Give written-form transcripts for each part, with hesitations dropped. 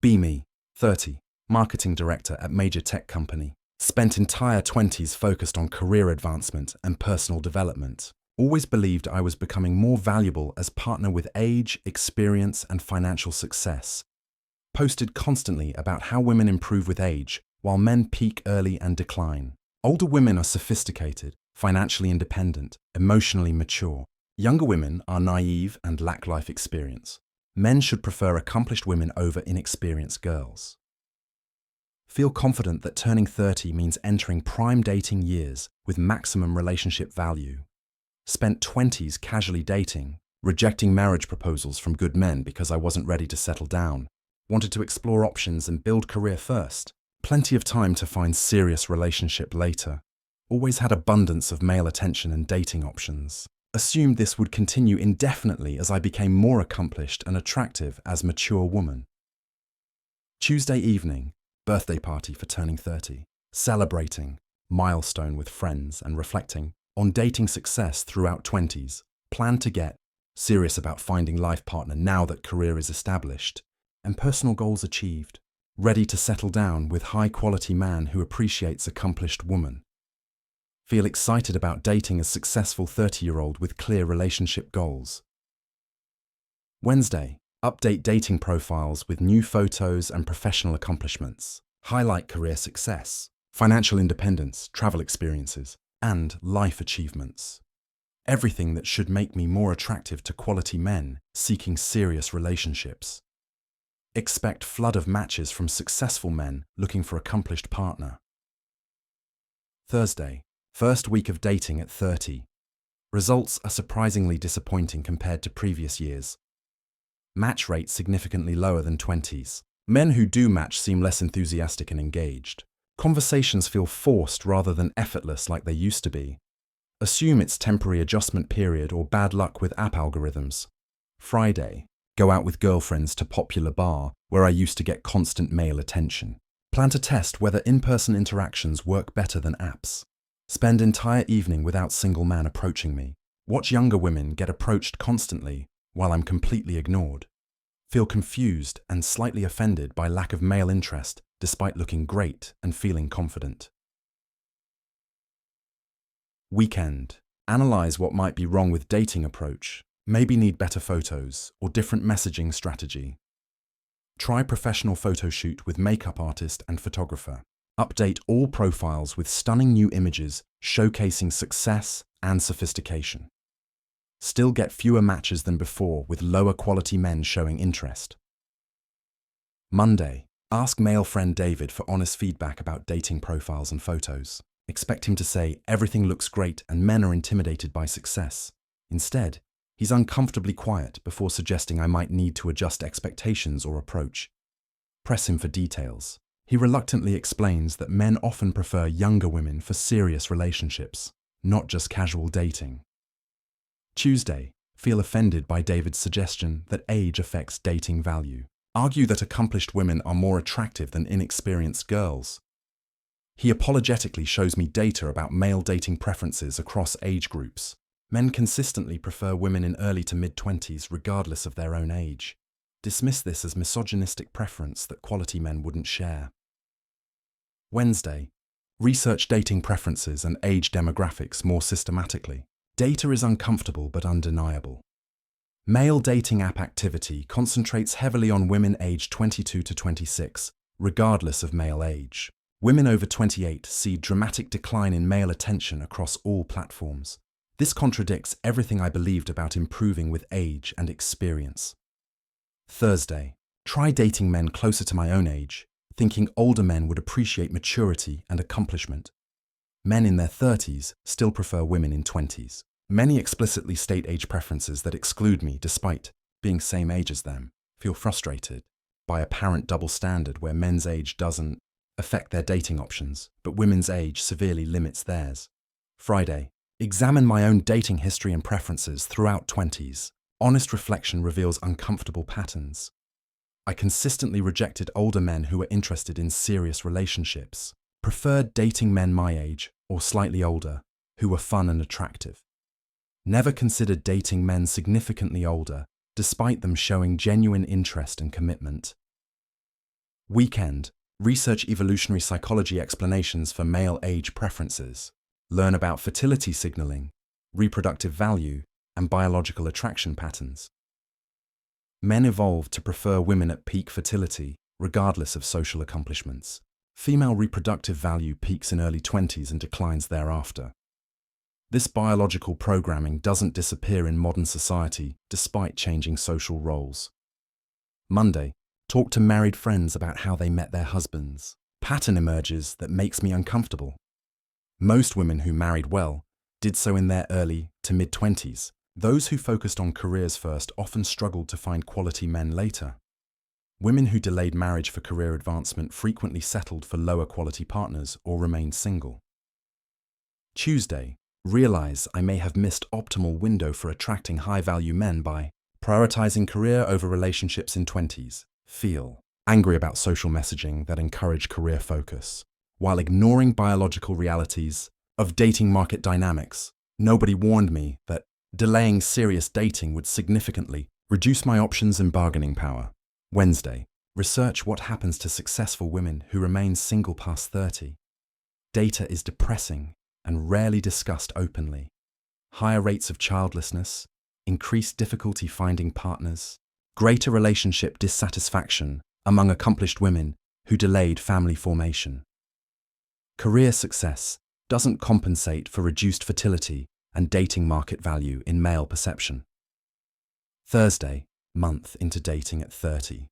Me, 30, marketing director at major tech company. Spent entire 20s focused on career advancement and personal development. Always believed I was becoming more valuable as partner with age, experience, and financial success. Posted constantly about how women improve with age, while men peak early and decline. Older women are sophisticated, financially independent, emotionally mature. Younger women are naive and lack life experience. Men should prefer accomplished women over inexperienced girls. Feel confident that turning 30 means entering prime dating years with maximum relationship value. Spent 20s casually dating, rejecting marriage proposals from good men because I wasn't ready to settle down. Wanted to explore options and build career first. Plenty of time to find serious relationship later. Always had abundance of male attention and dating options. Assumed this would continue indefinitely as I became more accomplished and attractive as mature woman. Tuesday evening, birthday party for turning 30. Celebrating, milestone with friends and reflecting on dating success throughout 20s. Plan to get serious about finding life partner now that career is established and personal goals achieved. Ready to settle down with high-quality man who appreciates accomplished woman. Feel excited about dating a successful 30-year-old with clear relationship goals. Wednesday, update dating profiles with new photos and professional accomplishments. Highlight career success, financial independence, travel experiences, and life achievements. Everything that should make me more attractive to quality men seeking serious relationships. Expect flood of matches from successful men looking for accomplished partner. Thursday, first week of dating at 30. Results are surprisingly disappointing compared to previous years. Match rate significantly lower than 20s. Men who do match seem less enthusiastic and engaged. Conversations feel forced rather than effortless like they used to be. Assume it's temporary adjustment period or bad luck with app algorithms. Friday, go out with girlfriends to popular bar where I used to get constant male attention. Plan to test whether in-person interactions work better than apps. Spend entire evening without single man approaching me. Watch younger women get approached constantly while I'm completely ignored. Feel confused and slightly offended by lack of male interest despite looking great and feeling confident. Weekend. Analyze what might be wrong with dating approach. Maybe need better photos or different messaging strategy. Try professional photo shoot with makeup artist and photographer. Update all profiles with stunning new images showcasing success and sophistication. Still get fewer matches than before with lower quality men showing interest. Monday. Ask male friend David for honest feedback about dating profiles and photos. Expect him to say everything looks great and men are intimidated by success. Instead, he's uncomfortably quiet before suggesting I might need to adjust expectations or approach. Press him for details. He reluctantly explains that men often prefer younger women for serious relationships, not just casual dating. Tuesday, feel offended by David's suggestion that age affects dating value. Argue that accomplished women are more attractive than inexperienced girls. He apologetically shows me data about male dating preferences across age groups. Men consistently prefer women in early to mid-20s regardless of their own age. Dismiss this as misogynistic preference that quality men wouldn't share. Wednesday, research dating preferences and age demographics more systematically. Data is uncomfortable but undeniable. Male dating app activity concentrates heavily on women aged 22 to 26, regardless of male age. Women over 28 see dramatic decline in male attention across all platforms. This contradicts everything I believed about improving with age and experience. Thursday, try dating men closer to my own age, thinking older men would appreciate maturity and accomplishment. Men in their 30s still prefer women in 20s. Many explicitly state age preferences that exclude me despite being same age as them. Feel frustrated by apparent double standard where men's age doesn't affect their dating options, but women's age severely limits theirs. Friday, examine my own dating history and preferences throughout 20s. Honest reflection reveals uncomfortable patterns. I consistently rejected older men who were interested in serious relationships, preferred dating men my age or slightly older who were fun and attractive. Never considered dating men significantly older, despite them showing genuine interest and commitment. Weekend. Research evolutionary psychology explanations for male age preferences. Learn about fertility signaling, reproductive value, and biological attraction patterns. Men evolved to prefer women at peak fertility, regardless of social accomplishments. Female reproductive value peaks in early 20s and declines thereafter. This biological programming doesn't disappear in modern society despite changing social roles. Monday. Talk to married friends about how they met their husbands. Pattern emerges that makes me uncomfortable. Most women who married well did so in their early to mid-20s. Those who focused on careers first often struggled to find quality men later. Women who delayed marriage for career advancement frequently settled for lower quality partners or remained single. Tuesday. Realize I may have missed optimal window for attracting high-value men by prioritizing career over relationships in 20s. Feel angry about social messaging that encourage career focus, while ignoring biological realities of dating market dynamics. Nobody warned me that delaying serious dating would significantly reduce my options and bargaining power. Wednesday. Research what happens to successful women who remain single past 30. Data is depressing and rarely discussed openly. Higher rates of childlessness, increased difficulty finding partners, greater relationship dissatisfaction among accomplished women who delayed family formation. Career success doesn't compensate for reduced fertility and dating market value in male perception. Thursday. Month into dating at 30.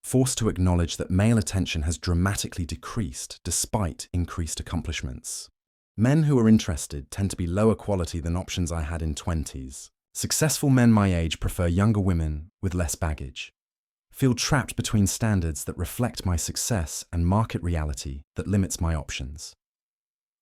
Forced to acknowledge that male attention has dramatically decreased despite increased accomplishments. Men who are interested tend to be lower quality than options I had in 20s. Successful men my age prefer younger women with less baggage. Feel trapped between standards that reflect my success and market reality that limits my options.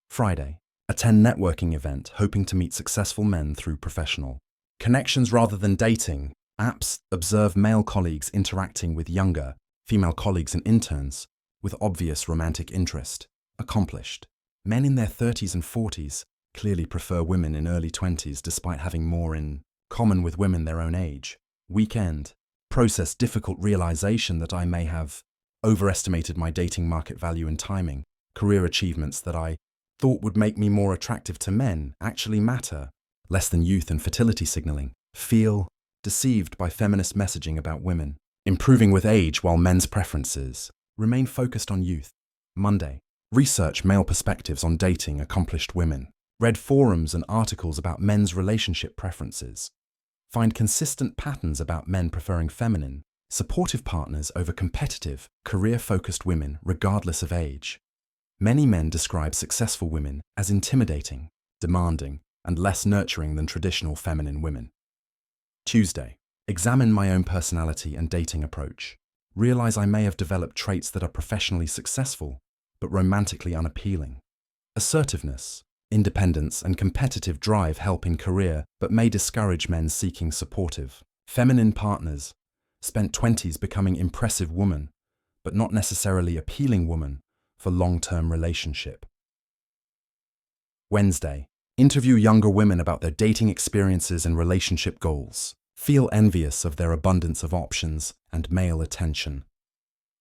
Friday. Attend networking event hoping to meet successful men through professional connections rather than dating. Apps observe male colleagues interacting with younger female colleagues and interns with obvious romantic interest. Accomplished. Men in their 30s and 40s clearly prefer women in early 20s despite having more in common with women their own age. Weekend. Process difficult realization that I may have overestimated my dating market value and timing. Career achievements that I thought would make me more attractive to men actually matter less than youth and fertility signaling. Feel deceived by feminist messaging about women improving with age while men's preferences remain focused on youth. Monday. Research male perspectives on dating accomplished women. Read forums and articles about men's relationship preferences. Find consistent patterns about men preferring feminine, supportive partners over competitive, career-focused women regardless of age. Many men describe successful women as intimidating, demanding, and less nurturing than traditional feminine women. Tuesday. Examine my own personality and dating approach. Realize I may have developed traits that are professionally successful, but romantically unappealing. Assertiveness, independence, and competitive drive help in career, but may discourage men seeking supportive, feminine partners. Spent 20s becoming impressive woman, but not necessarily appealing woman for long-term relationship. Wednesday. Interview younger women about their dating experiences and relationship goals. Feel envious of their abundance of options and male attention.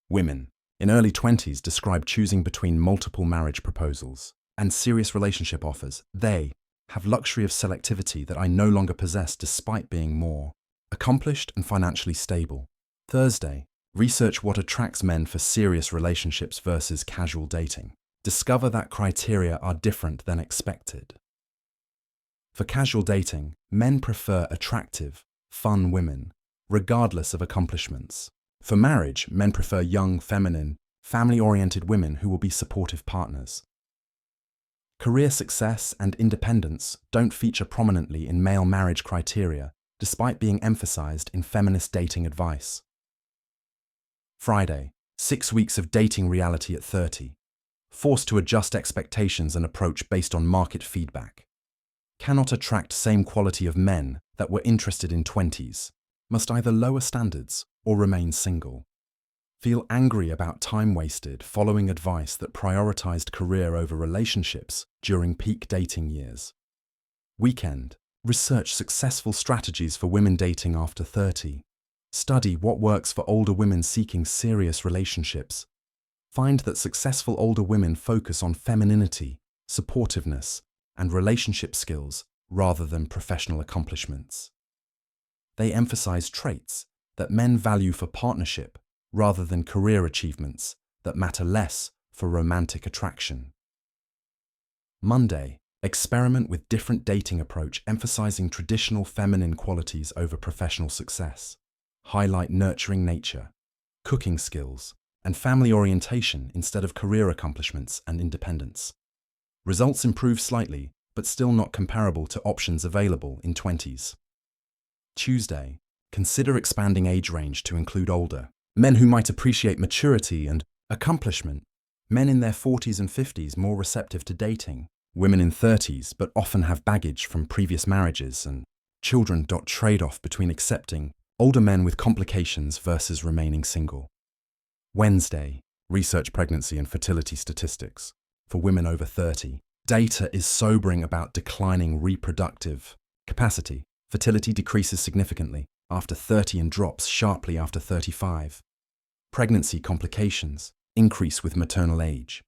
Women in early 20s describe choosing between multiple marriage proposals and serious relationship offers. They have luxury of selectivity that I no longer possess despite being more accomplished and financially stable. Thursday. Research what attracts men for serious relationships versus casual dating. Discover that criteria are different than expected. For casual dating, men prefer attractive, fun women, regardless of accomplishments. For marriage, men prefer young, feminine, family-oriented women who will be supportive partners. Career success and independence don't feature prominently in male marriage criteria, despite being emphasized in feminist dating advice. Friday. 6 weeks of dating reality at 30. Forced to adjust expectations and approach based on market feedback. Cannot attract same quality of men that were interested in 20s. Must either lower standards or remain single. Feel angry about time wasted following advice that prioritized career over relationships during peak dating years. Weekend. Research successful strategies for women dating after 30. Study what works for older women seeking serious relationships find that successful older women focus on femininity, supportiveness, and relationship skills rather than professional accomplishments. They emphasize traits that men value for partnership rather than career achievements that matter less for romantic attraction. Monday, experiment with different dating approach emphasizing traditional feminine qualities over professional success. Highlight nurturing nature, cooking skills, and family orientation instead of career accomplishments and independence. Results improve slightly, but still not comparable to options available in 20s. Tuesday, consider expanding age range to include older men who might appreciate maturity and accomplishment, men in their 40s and 50s more receptive to dating, women in 30s but often have baggage from previous marriages and children. Trade-off between accepting older men with complications versus remaining single. Wednesday, research pregnancy and fertility statistics for women over 30. Data is sobering about declining reproductive capacity. Fertility decreases significantly after 30 and drops sharply after 35. Pregnancy complications increase with maternal age.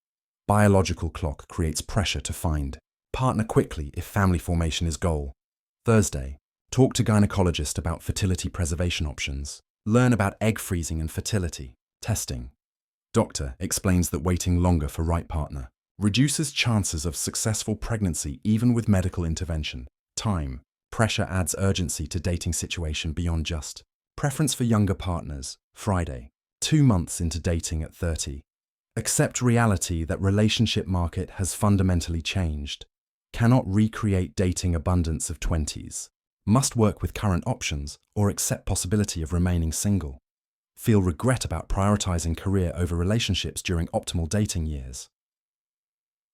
Biological clock creates pressure to find partner quickly if family formation is goal. Thursday, talk to gynecologist about fertility preservation options. Learn about egg freezing and fertility testing. Doctor explains that waiting longer for right partner reduces chances of successful pregnancy even with medical intervention. Time. Pressure adds urgency to dating situation beyond just preference for younger partners. Friday, 2 months into dating at 30. Accept reality that relationship market has fundamentally changed. Cannot recreate dating abundance of 20s. Must work with current options or accept possibility of remaining single. Feel regret about prioritizing career over relationships during optimal dating years.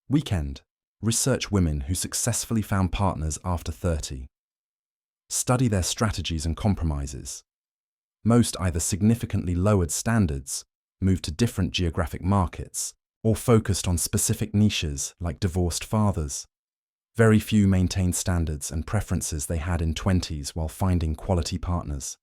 Weekend. Research women who successfully found partners after 30. Study their strategies and compromises. Most either significantly lowered standards, moved to different geographic markets, or focused on specific niches like divorced fathers. Very few maintained standards and preferences they had in 20s while finding quality partners.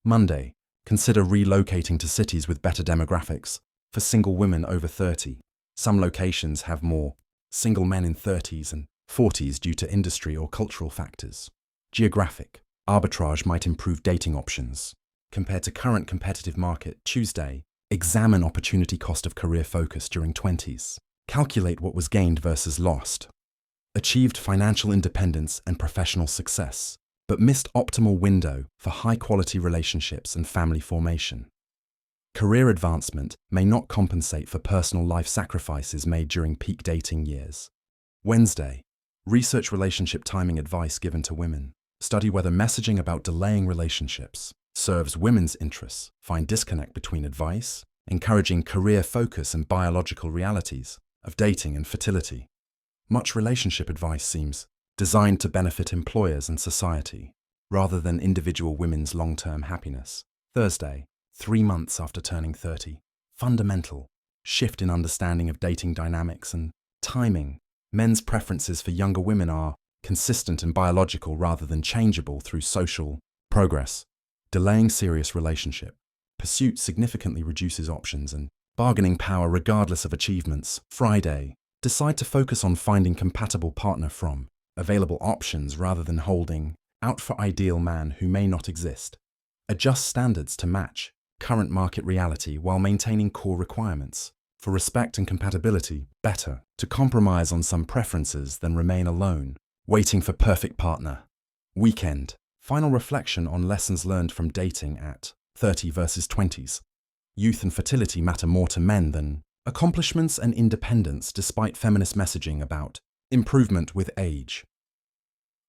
Monday, consider relocating to cities with better demographics for single women over 30. Some locations have more single men in 30s and 40s due to industry or cultural factors. Geographic arbitrage might improve dating options. Compared to current competitive market. Tuesday, examine opportunity cost of career focus during 20s. Calculate what was gained versus lost. Achieved financial independence and professional success, but missed optimal window for high-quality relationships and family formation. Career advancement may not compensate for personal life sacrifices made during peak dating years. Wednesday, research relationship timing advice given to women. Study whether messaging about delaying relationships serves women's interests. Find disconnect between advice, encouraging career focus and biological realities of dating and fertility. Much relationship advice seems designed to benefit employers and society, rather than individual women's long-term happiness. Thursday, 3 months after turning 30. Fundamental shift in understanding of dating dynamics and timing. Men's preferences for younger women are consistent and biological rather than changeable through social progress. Delaying serious relationship pursuit significantly reduces options and bargaining power regardless of achievements. Friday, decide to focus on finding compatible partner from available options rather than holding out for ideal man who may not exist. Adjust standards to match current market reality while maintaining core requirements. For respect and compatibility, better to compromise on some preferences than remain alone, waiting for perfect partner. Weekend. Final reflection on lessons learned from dating at 30 versus 20s. Youth and fertility matter more to men than accomplishments and independence despite feminist messaging about improvement with age.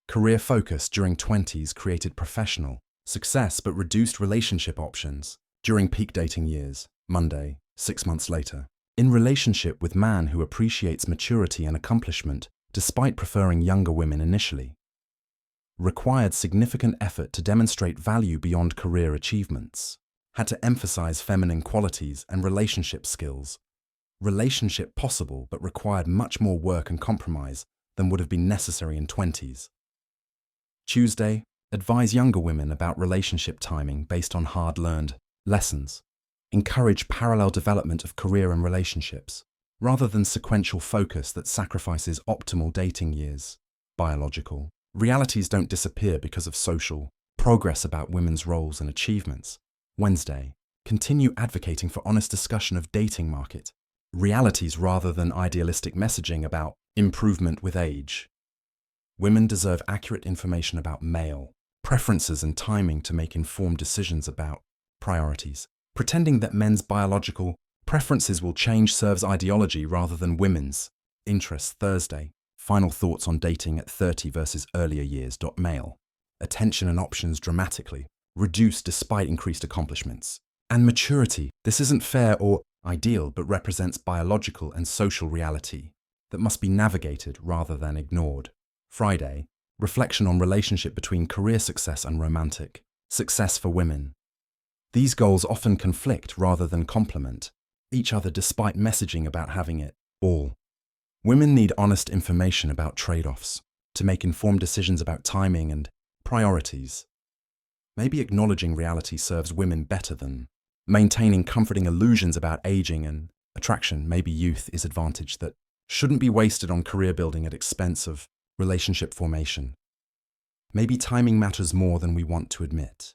Career focus during 20s created professional success but reduced relationship options during peak dating years. Monday, 6 months later. In relationship with man who appreciates maturity and accomplishment despite preferring younger women initially. Required significant effort to demonstrate value beyond career achievements. Had to emphasize feminine qualities and relationship skills. Relationship possible but required much more work and compromise than would have been necessary in 20s. Tuesday, advise younger women about relationship timing based on hard-learned lessons. Encourage parallel development of career and relationships, rather than sequential focus that sacrifices optimal dating years. Biological. Realities don't disappear because of social progress about women's roles and achievements. Wednesday. Continue advocating for honest discussion of dating market. Realities rather than idealistic messaging about improvement with age. Women deserve accurate information about male preferences and timing to make informed decisions about priorities. Pretending that men's biological preferences will change serves ideology rather than women's interests. Thursday. Final thoughts on dating at 30 versus earlier years. Male attention and options dramatically reduce despite increased accomplishments. And maturity. This isn't fair or ideal, but represents biological and social reality that must be navigated rather than ignored. Friday. Reflection on relationship between career success and romantic success for women. These goals often conflict rather than complement each other despite messaging about having it all. Women need honest information about trade-offs to make informed decisions about timing and priorities. Maybe acknowledging reality serves women better than maintaining comforting illusions about aging and attraction. Maybe youth is advantage that shouldn't be wasted on career building at expense of relationship formation. Maybe timing matters more than we want to admit.